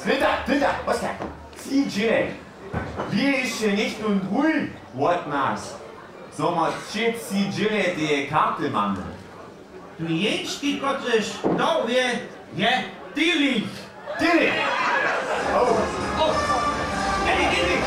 Flinter, Oskar, zieh Gille. Wie ist hier nicht und ruhig, Wortmaß. So mal shit, zieh Gille, die Karte, Mann. Du jenski koczysz, to wie, je, Tilly. Tilly! Oh! Oh! Tilly!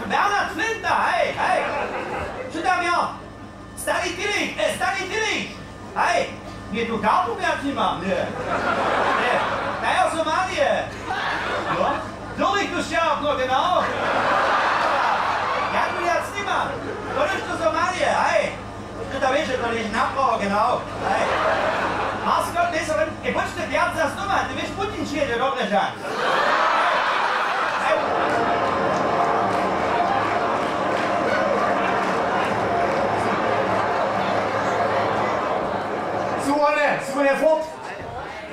Bernhard Flinter, hey! Südamian! Stary Tilly! Hey! Nie tu Kartenberg nie mam, nie! Nej, aus Somalia! Ja? Durch du schaust noch genau! Ja, du jetzt nicht mehr! Durch du Somalia, hey! Da weißt du, da ist Nachbar, genau! Hey! Hast du Gott nicht so, ich wusste, die haben das Nummer, du bist Putin-Schäde, doch nicht an! Suche fort!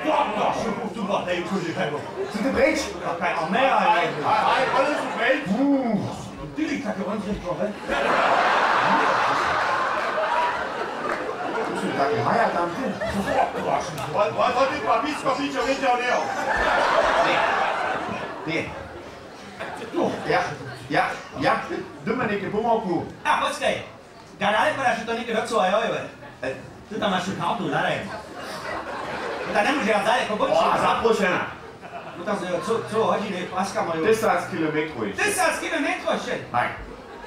Ja, schon, du machst den Entschuldigung. Zu der Bridge! Kein Arm mehr, hey! Alles zu Bridge! Tilly kann für uns nicht kommen. Du bist da geheiert am Kind. Was hat die Papiska Pizza hinter dir? Nee. Du, ja, dummer nicht Bummerkuh. Ah, was geht? Gerade mal, dass ich doch nicht gehört zu euch. Tu tam masz kartu, dalej. To nie może dalej, kogo O, zaproszenia. No tam co chodzi, nie paska moją. 1000 kilometrów. 1000 kilometrów się. Hej,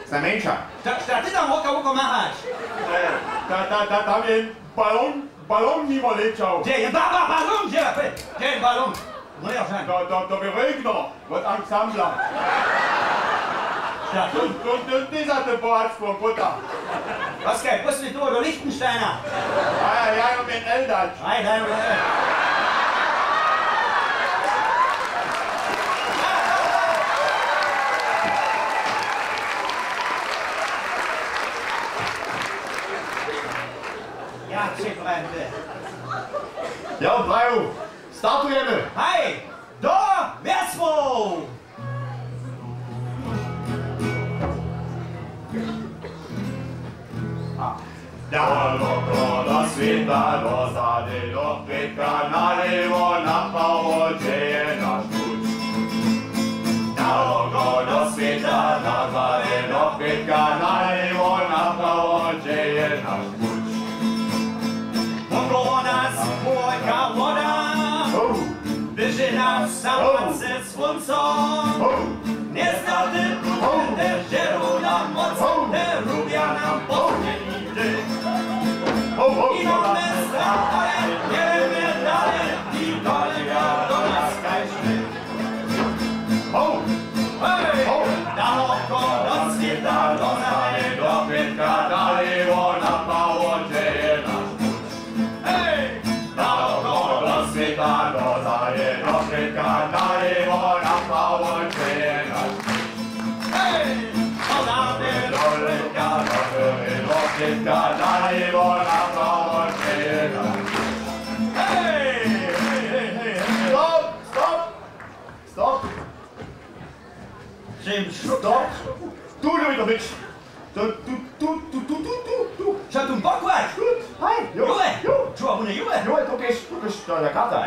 za męcza. Ty tam oko machać. Tam jest balon nie poleciał. Gdzie jest balon, gdzie jest balon? No ja wiem. To wyrygno, od ansambla. To nie za te bohatstwo, puta. Was geht? Was ist du Lichtensteiner? Ja, mit Eltern. Nein, nein. Ja, Freunde. Ja, Braju, startujemy. Hej, da, Westwo! Dookoła świta rozsady do pytka, na lewo, na prawo dzieje nasz pуть. Dookoła świta rozsady do pytka, na lewo, na prawo dzieje nasz pуть. Wokół nas płaka woda, wyży nas słońce słońco. Nie znamy te zielona moc, te rubia nam podmienity. I mamy stare, nie wiemy dalej, i kolega do nas kaźny. Hej! Dookoła świata rozsady do pytka, na lewo, na prawo dzieje nasz pуть. Hej! Dookoła świata rozsady do pytka, na lewo, na prawo dzieje nasz pуть. Hej! Podamy do pytka, do pytka, na lewo, na prawo dzieje nasz pуть. Hej! Stop! Czym Stop! Tu, Lubitowicz! Tu! Čo tu pokład? Hej! Jule! Čo, nie Jule? Jo, tu kiedyś ta karta,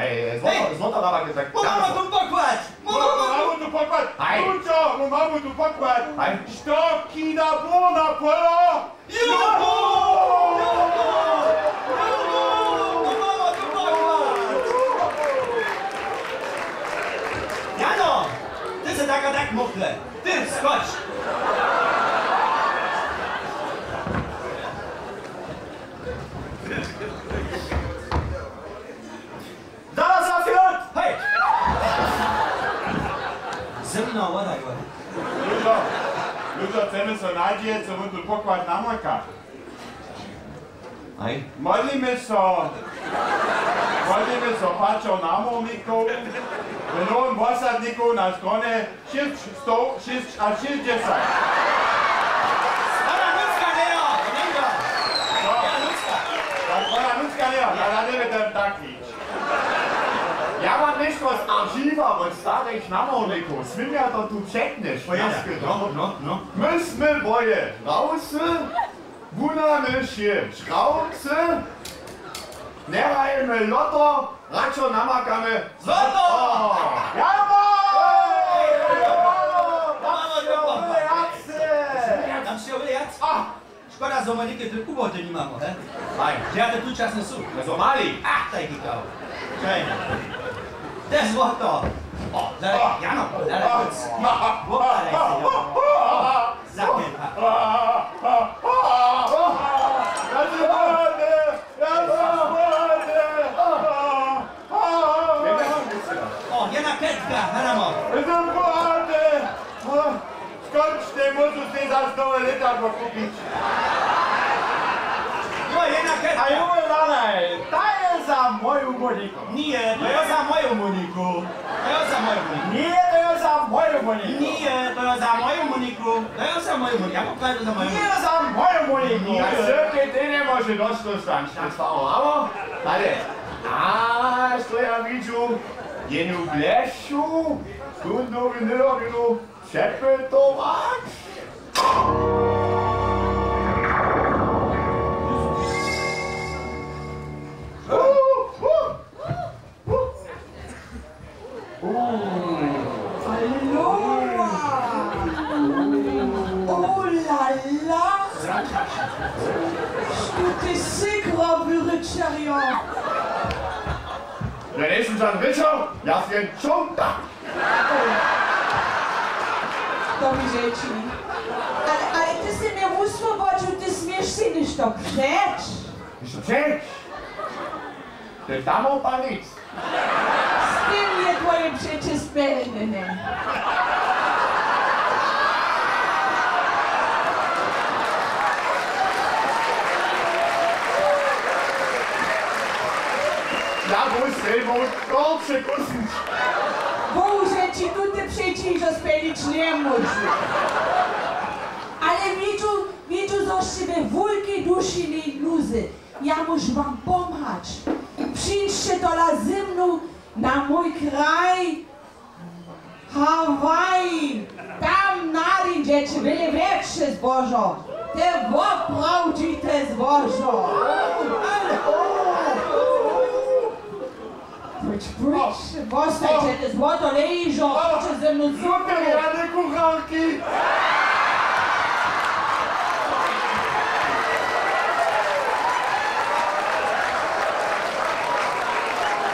złota lawa, tak. Mamo tu pokład! Mamy tu pokład! Hej! Lucio, mamy tu pokład! Hej! Što kina błona pola! Juhu! Mamo tu pokład! Jano! Ty se tak mokre! Ty, skocz! Zaraz za chwilę! Hej! Zimna woda, Jule. Lucio, chcemy so nadzieć, co my tu pokład namaka. Aj. Modlíme sa pačo na molníku, venom posadníku na strone 160. Ona ľudská neo, nikto. Ja ľudská. Tak ona ľudská neo, ale nevie ten taký. Ja mam nešto z archiva od starych namorników. Svinja to tu čekneš. No. My sme boje rausy, vuna myšje šrauce, nerajme loto, radšo namakame Zlato! Jamo! Tam si oveľa jac. Škoda, že ma niekedy uvolte nemám, he? Aj, Žiadne tu časné sú. so mali. Tak kýkal. Čajne. To je zlato. Jano, zaraz. Vopalaj si, Jano. Zakieta. Jedna ketka, haramo. Skończcie, muszę sobie za 100 lita pokupić. Jedna ketka. A Junge Lanaj, ta je za moju Moniku. Nie, to ja za moją Moniku. To ja za moją Moniku. Nie, to je za moju Moniku. Nie, to ja za moją Moniku. To ja za moją Moniku. Ja pokażę za moją Moniku. Nie za moju Moniku. Ja szybkie ty nie może dostać nas ale, to ja widzę, jenu bleszu, stundu wynyroginu, przepytować. Oh là là! Tout est si gravureux de chariot! Der ist schon Ritter, ja für Chunta. To mi rzeczy. Ale ty się mnie uswobodził, ty śmiesz się niż to przecz! Ist das Cześć? Der Damo Palit. Z tym nie twoje przecież spełnione. Ja muss selber Gorze kussen. Boże, ci tu ty przecież spełnić nie możesz. Ale widzę z siebie wulki duszy i luzy. Ja muszę wam pomagać. Przyjdźcie do zimnu na mój kraj. Hawaii. Tam narindziecie, byli wiecie zbożo. Te woprawdzite zbożo. Pryć, postajcie te złoto leżą, czy ze mną Super, Jany kucharki!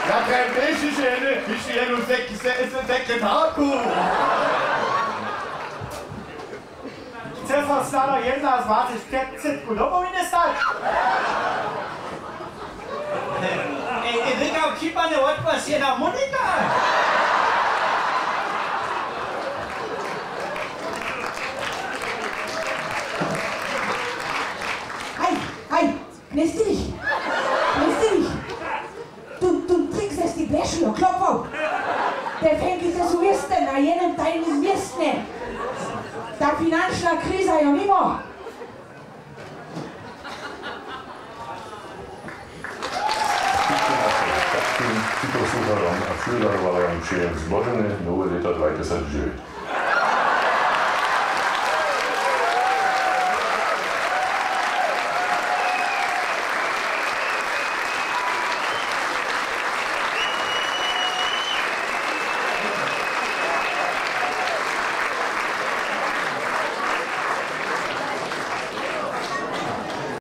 Ja kein Griechisch, ich stehe nur Sekretarku. Chcę stara jedna z was jest kiepcytku, no powinien stać. Wykał kipa nie odpas jedna Monika. Hej, knäst dich! Du trinkst erst die Bläschel und klopf auf! Der fängt es zu wissen, na jedem tajnym mieście! Ta finančna kriza je mimo! Poslucharom a przydarowałem się zbożony nowy lata 2009.